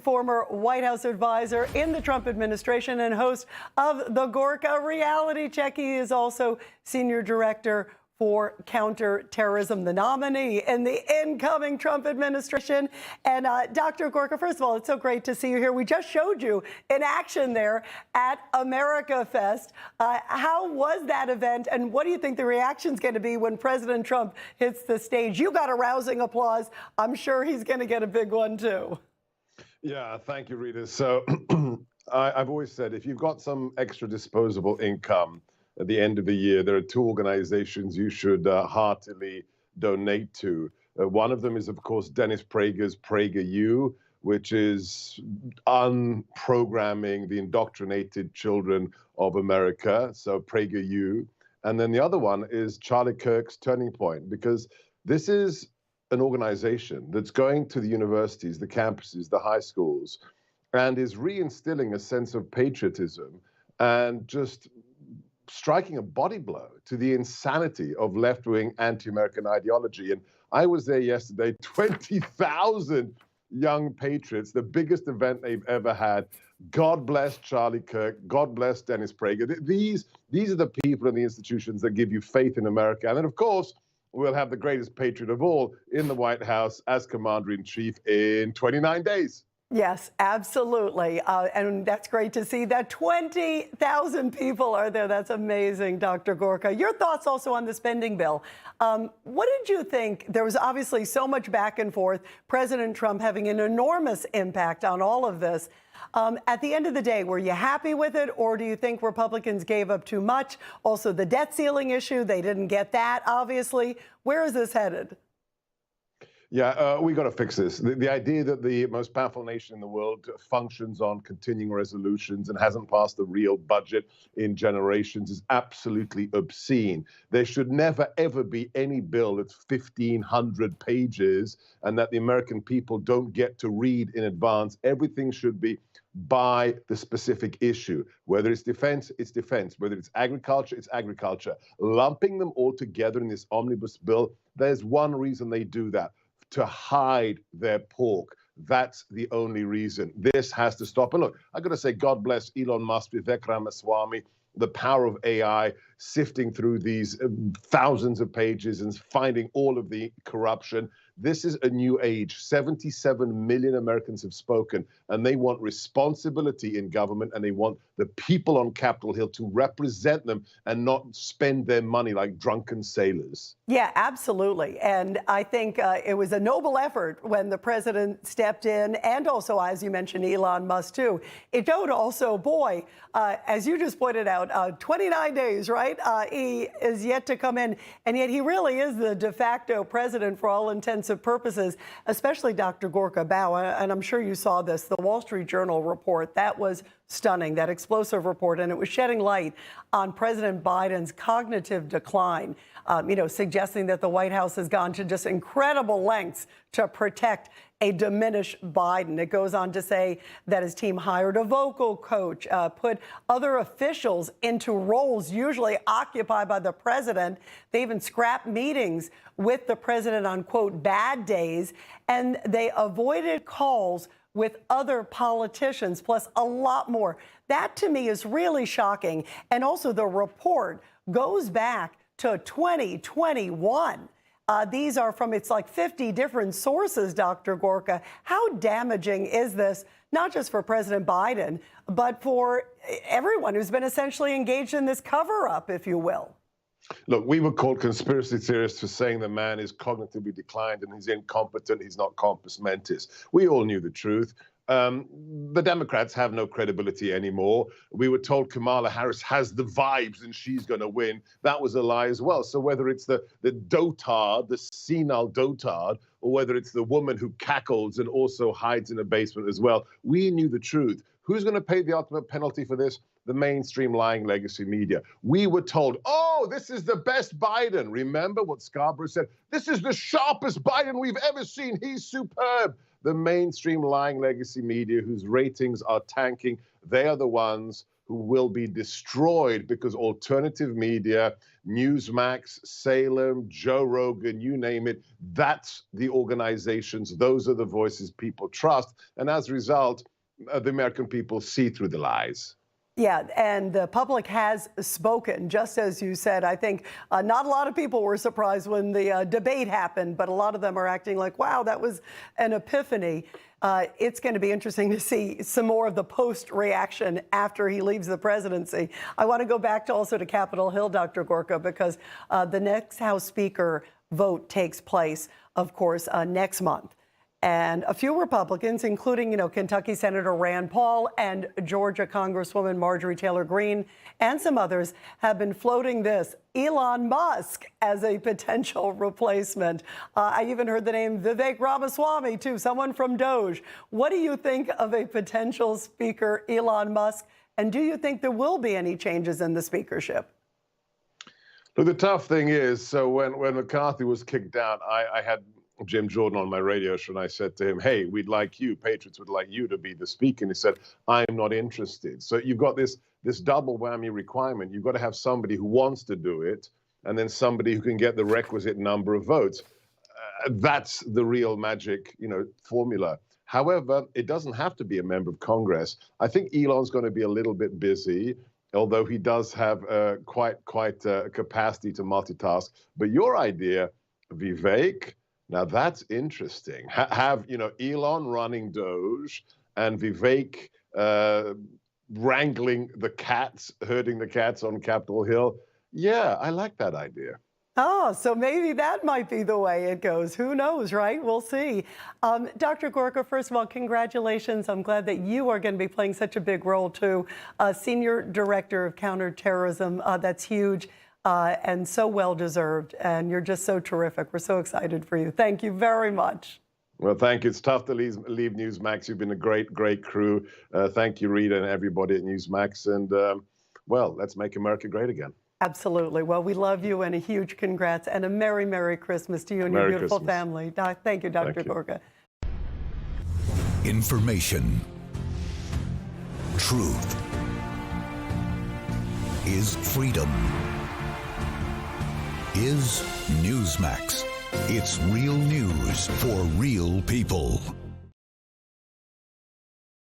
Former White House advisor in the Trump administration and host of the Gorka reality check. He is also senior director for counterterrorism, the nominee in the incoming Trump administration. And Dr. Gorka, first of all, it's so great to see you here. We just showed you in action there at America Fest. How was that event, and what do you think the reaction's going to be when President Trump hits the stage? You got a rousing applause. I'm sure he's going to get a big one, too. Yeah, thank you, Rita. So I've always said, if you've got some extra disposable income at the end of the year, there are two organizations you should heartily donate to. One of them is, of course, Dennis Prager's PragerU, which is unprogramming the indoctrinated children of America, so PragerU. And then the other one is Charlie Kirk's Turning Point, because this is an organization that's going to the universities, the campuses, the high schools, and is reinstilling a sense of patriotism and just striking a body blow to the insanity of left-wing anti-American ideology. And I was there yesterday, 20,000 young patriots, the biggest event they've ever had. God bless Charlie Kirk. God bless Dennis Prager. These are the people and the institutions that give you faith in America. And then, of course, we'll have the greatest patriot of all in the White House as commander-in-chief in 29 days. Yes, absolutely. And that's great to see that 20,000 people are there. That's amazing, Dr. Gorka. Your thoughts also on the spending bill. What did you think? There was obviously so much back and forth, President Trump having an enormous impact on all of this. At the end of the day, were you happy with it, or do you think Republicans gave up too much? Also, the debt ceiling issue, they didn't get that, obviously. Where is this headed? Yeah, we got to fix this. The idea that the most powerful nation in the world functions on continuing resolutions and hasn't passed a real budget in generations is absolutely obscene. There should never, ever be any bill that's 1,500 pages and that the American people don't get to read in advance. Everything should be by the specific issue. Whether it's defense, it's defense. Whether it's agriculture, it's agriculture. Lumping them all together in this omnibus bill, there's one reason they do that: to hide their pork. That's the only reason. This has to stop. And look, I got to say, God bless Elon Musk, Vivek Ramaswamy, the power of AI, sifting through these thousands of pages and finding all of the corruption. This is a new age. 77 million Americans have spoken, and they want responsibility in government, and they want the people on Capitol Hill to represent them and not spend their money like drunken sailors. Yeah, absolutely. And I think it was a noble effort when the president stepped in, and also, as you mentioned, Elon Musk, too. It showed also, boy, as you just pointed out, 29 days, right? He is yet to come in, and yet he really is the de facto president for all intents and purposes, especially Dr. Gorka Bao. And I'm sure you saw this, the Wall Street Journal report. That was stunning, that explosive report, and it was shedding light on President Biden's cognitive decline, suggesting that the White House has gone to just incredible lengths to protect a diminished Biden. It goes on to say that his team hired a vocal coach, put other officials into roles usually occupied by the president. They even scrapped meetings with the president on, quote, bad days, and they avoided calls with other politicians, plus a lot more. That, to me, is really shocking. And also, the report goes back to 2021. These are from, it's like 50 different sources, Dr. Gorka. How damaging is this, not just for President Biden, but for everyone who's been essentially engaged in this cover-up, if you will? Look, we were called conspiracy theorists for saying the man is cognitively declined and he's incompetent, he's not compos mentis. We all knew the truth. The Democrats have no credibility anymore. We were told Kamala Harris has the vibes and she's going to win. That was a lie as well. So whether it's the dotard, the senile dotard, or whether it's the woman who cackles and also hides in a basement as well, we knew the truth. Who's going to pay the ultimate penalty for this? The mainstream lying legacy media. We were told, oh, this is the best Biden. Remember what Scarborough said? This is the sharpest Biden we've ever seen. He's superb. the mainstream lying legacy media whose ratings are tanking, they are the ones who will be destroyed because alternative media, Newsmax, Salem, Joe Rogan, you name it, that's the organizations, those are the voices people trust. And as a result, the American people see through the lies. Yeah, and the public has spoken, just as you said. I think not a lot of people were surprised when the debate happened, but a lot of them are acting like, wow, that was an epiphany. It's going to be interesting to see some more of the post-reaction after he leaves the presidency. I want to go back to also to Capitol Hill, Dr. Gorka, because the next House Speaker vote takes place, of course, next month. And a few Republicans, including, Kentucky Senator Rand Paul and Georgia Congresswoman Marjorie Taylor Greene and some others have been floating this Elon Musk as a potential replacement. I even heard the name Vivek Ramaswamy, too, someone from Doge. What do you think of a potential speaker, Elon Musk? And do you think there will be any changes in the speakership? Look, the tough thing is, so when McCarthy was kicked out, I had Jim Jordan on my radio show, and I said to him, hey, we'd like you, Patriots would like you to be the speaker. And he said, I'm not interested. So you've got this double whammy requirement. You've got to have somebody who wants to do it, and then somebody who can get the requisite number of votes. That's the real magic, formula. However, it doesn't have to be a member of Congress. I think Elon's going to be a little bit busy, although he does have quite a capacity to multitask. But your idea, Vivek, now that's interesting. Have Elon running Doge and Vivek wrangling the cats, herding the cats on Capitol Hill. Yeah, I like that idea. Oh, so maybe that might be the way it goes. Who knows, right? We'll see. Dr. Gorka, first of all, congratulations. I'm glad that you are going to be playing such a big role, too. Senior Director of Counterterrorism, that's huge. And so well-deserved, and you're just so terrific. We're so excited for you. Thank you very much. Well, thank you. It's tough to leave Newsmax. You've been a great crew. Thank you, Rita, and everybody at Newsmax. And, well, let's make America great again. Absolutely. Well, we love you, and a huge congrats, and a Merry, Merry Christmas to you and your beautiful family. Thank you, Dr. Gorka. Information. Truth is freedom. Is Newsmax. It's real news for real people.